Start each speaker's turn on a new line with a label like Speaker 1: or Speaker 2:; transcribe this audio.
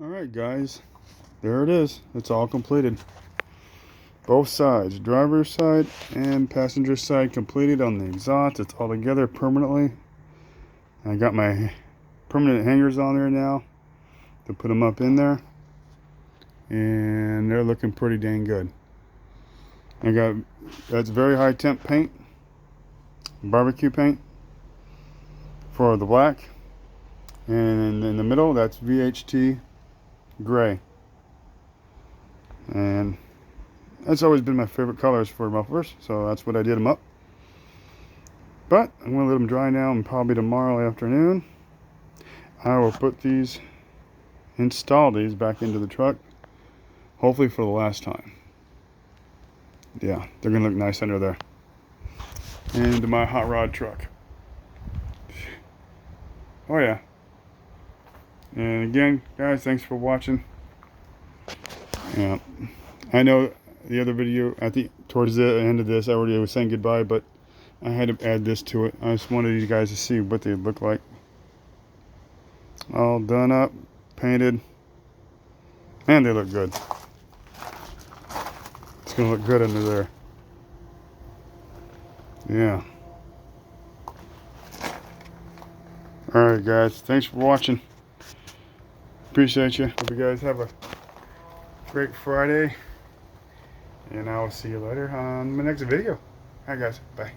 Speaker 1: Alright guys, there it is. It's all completed. Both sides, driver's side and passenger side, completed on the exhaust. It's all together permanently. I got my permanent hangers on there now to put them up in there, and they're looking pretty dang good. That's very high temp paint, barbecue paint for the black, and in the middle that's VHT gray, and that's always been my favorite colors for mufflers, so that's what I did them up. But I'm going to let them dry now, and probably tomorrow afternoon I will install these back into the truck, hopefully for the last time. Yeah, they're going to look nice under there. And into my hot rod truck. Oh yeah. And again, guys, thanks for watching. Yeah, I know the other video, I think towards the end of this, I already was saying goodbye, but I had to add this to it. I just wanted you guys to see what they look like. All done up, painted, and they look good. It's gonna look good under there. Yeah. Alright guys, thanks for watching. Appreciate you. Hope you guys have a great Friday. And I will see you later on my next video. Alright guys, bye.